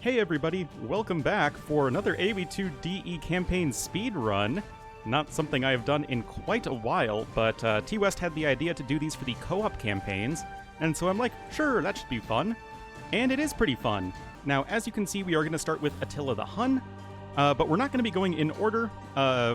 Hey everybody, welcome back for another AoE2 DE campaign speedrun. Not something I have done in quite a while, but T-West had the idea to do these for the co-op campaigns, and so I'm like, sure, that should be fun. And it is pretty fun. Now, as you can see, we are going to start with Attila the Hun, but we're not going to be going in order.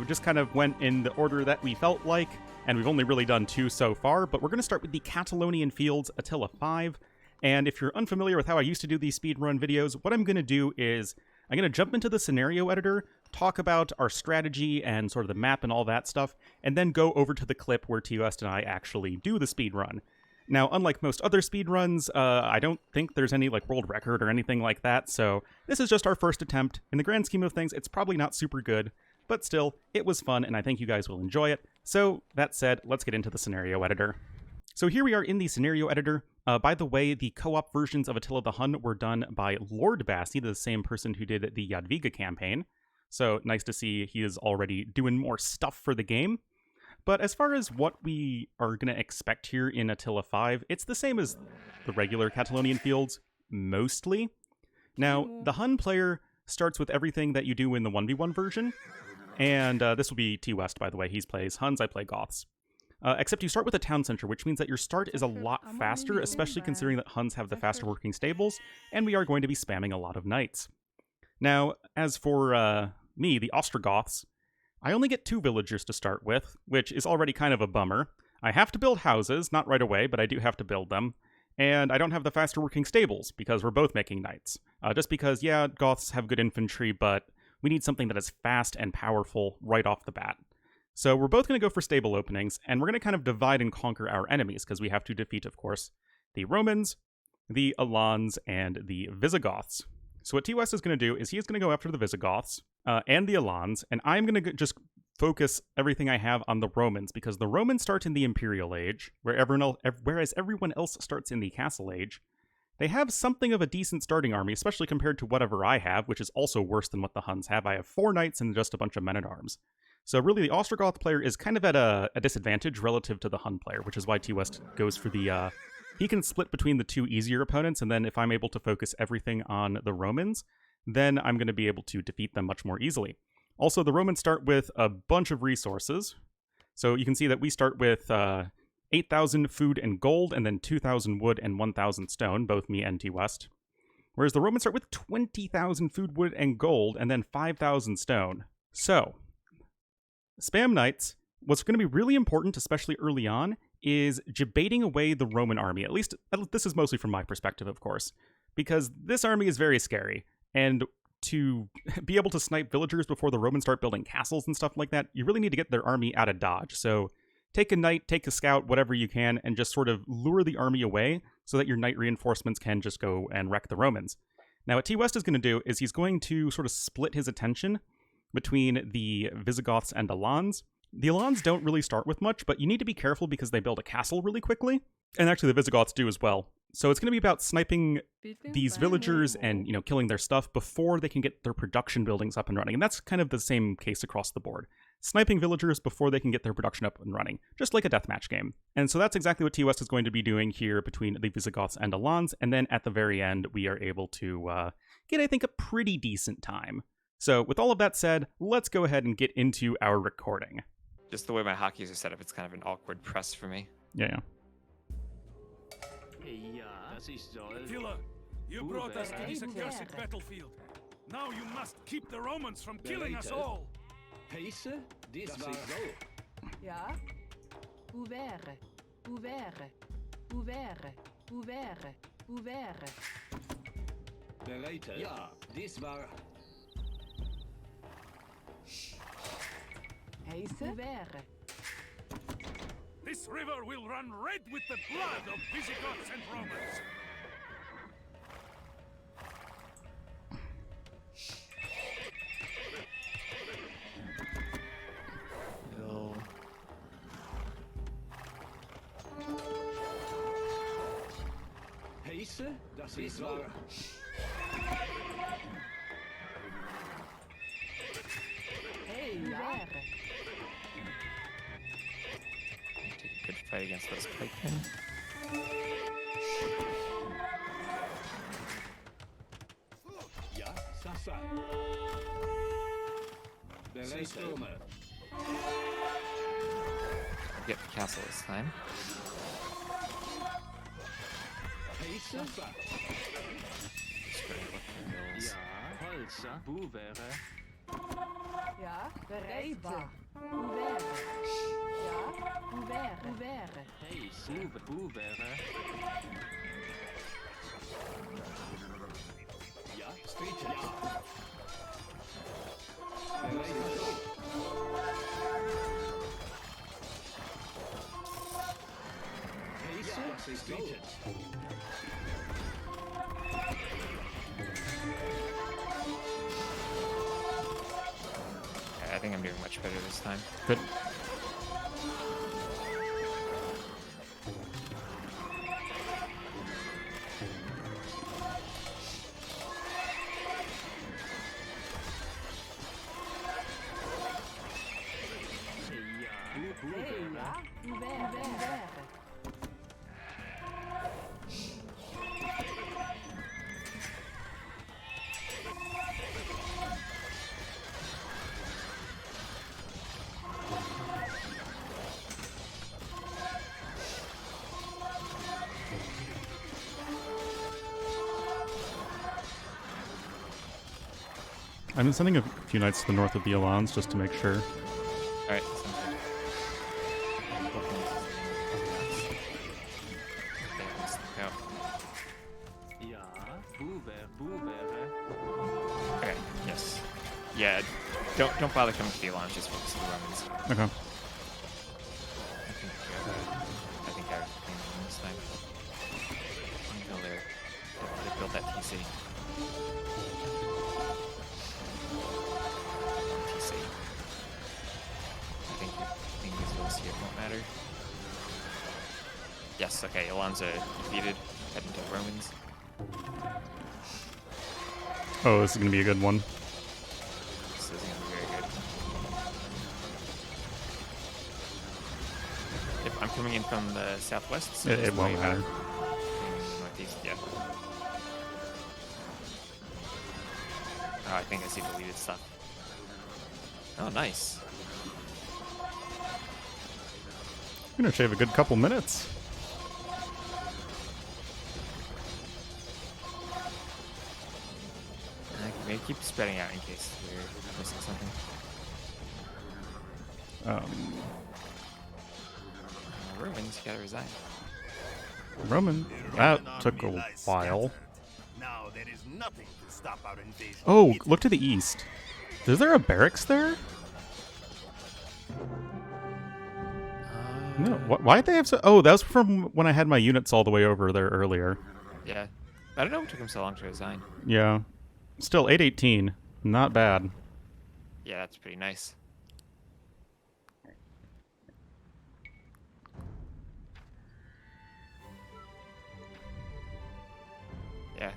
Just kind of went in the order that we felt like, and we've only really done 2 so far, but we're going to start with the Catalaunian Fields Attila 5. And if you're unfamiliar with how I used to do these speedrun videos, what I'm going to do is I'm going to jump into the scenario editor, talk about our strategy and sort of the map and all that stuff, and then go over to the clip where T-West and I actually do the speedrun. Now, unlike most other speedruns, I don't think there's any like world record or anything like that, so this is just our first attempt. In the grand scheme of things, it's probably not super good, but still, it was fun and I think you guys will enjoy it. So, that said, let's get into the scenario editor. So here we are in the scenario editor. By the way, the co-op versions of Attila the Hun were done by Lord Bassi, the same person who did the Jadwiga campaign. So nice to see he is already doing more stuff for the game. But as far as what we are going to expect here in Attila 5, it's the same as the regular Catalaunian Fields, mostly. Now, the Hun player starts with everything that you do in the 1v1 version. And this will be T-West, by the way. He plays Huns, I play Goths. Except you start with a town center, which means that your start is a lot faster, especially considering that Huns have the faster working stables, and we are going to be spamming a lot of knights. Now, as for me, the Ostrogoths, I only get 2 villagers to start with, which is already kind of a bummer. I have to build houses, not right away, but I do have to build them. And I don't have the faster working stables, because we're both making knights. Just because, yeah, Goths have good infantry, but we need something that is fast and powerful right off the bat. So we're both going to go for stable openings, and we're going to kind of divide and conquer our enemies, because we have to defeat, of course, the Romans, the Alans, and the Visigoths. So what T-West is going to do is he's going to go after the Visigoths and the Alans, and I'm going to just focus everything I have on the Romans, because the Romans start in the Imperial Age, whereas everyone else starts in the Castle Age. They have something of a decent starting army, especially compared to whatever I have, which is also worse than what the Huns have. I have 4 knights and just a bunch of men-at-arms. So really, the Ostrogoth player is kind of at a disadvantage relative to the Hun player, which is why T-West goes for the... he can split between the 2 easier opponents, and then if I'm able to focus everything on the Romans, then I'm going to be able to defeat them much more easily. Also, the Romans start with a bunch of resources. So you can see that we start with 8,000 food and gold, and then 2,000 wood and 1,000 stone, both me and T-West. Whereas the Romans start with 20,000 food, wood, and gold, and then 5,000 stone. So... spam knights, what's going to be really important, especially early on, is debating away the Roman army. At least, this is mostly from my perspective, of course, because this army is very scary, and to be able to snipe villagers before the Romans start building castles and stuff like that, you really need to get their army out of dodge. So take a knight, take a scout, whatever you can, and just sort of lure the army away so that your knight reinforcements can just go and wreck the Romans. Now, what T-West is going to do is he's going to sort of split his attention between the Visigoths and Alans. The Alans don't really start with much, but you need to be careful because they build a castle really quickly. And actually the Visigoths do as well. So it's going to be about sniping these villagers and, killing their stuff before they can get their production buildings up and running. And that's kind of the same case across the board. Sniping villagers before they can get their production up and running, just like a deathmatch game. And so that's exactly what T-West is going to be doing here between the Visigoths and Alans. And then at the very end, we are able to get, I think, a pretty decent time. So, with all of that said, let's go ahead and get into our recording. Just the way my hotkeys are set up, it's kind of an awkward press for me. Yeah. Attila, you brought us to this accursed battlefield. Now you must keep the Romans from killing us all. Pace, this war so. Ja? Ouvert, ouvert, ouvert, ouvert, ouvert. Bereite? Ja, this war... Ouvert. This river will run red with the blood of Visigoths and Romans. No. Pace, das ist war... Hey, ouvert. Take a good fight against those pikemen. Ja, Wasser. Bereiter. Get the castle this time. Pace. Wasser. Just go look for hills. Ja, Holzer, Buvere, Ja, bereitbar. Ouvert. Ja, ouvert. Ouvert. Pace, Buvere, Ja, Street. Ja. Bereiter. Pace. Das ist Street. I think I'm doing much better this time. Good. Hey, ja, ouvert. Ouvert. I've been sending a few knights to the north of the Alans just to make sure. Alright, sounds good. There, let's look out. ja, Buvere, Okay, yes. Yeah, don't bother coming to the Alans, just focus on the Romans. Okay. I think I was playing them this time. Until they build that TC. TC. I think these hills here won't matter. Yes, okay, Alonso defeated. Head into the Romans. Oh, this is going to be a good one. This is going to be very good. Yep, I'm coming in from the southwest. So It just won't worry about matter. coming in the northeast, yeah. Oh, I think I see deleted stuff. Oh, nice. I'm going to shave a good couple minutes. Maybe keep spreading out in case we're missing something. Romans, you gotta resign. Roman, that took a while. Now there is nothing to stop our invasion. Oh, look to the east. Is there a barracks there? No. Why'd they have so... Oh, that was from when I had my units all the way over there earlier. Yeah. I don't know what took him so long to resign. Yeah. Still, 818. Not bad. Yeah, that's pretty nice. Yeah.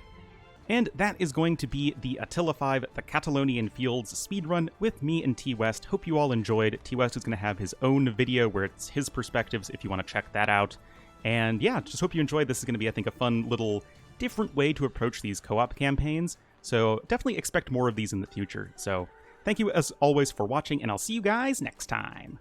And that is going to be the Attila 5, the Catalonian Fields speedrun with me and T-West. Hope you all enjoyed. T-West is going to have his own video where it's his perspectives if you want to check that out. And yeah, just hope you enjoyed. This is going to be, I think, a fun little different way to approach these co-op campaigns. So definitely expect more of these in the future. So thank you as always for watching, and I'll see you guys next time.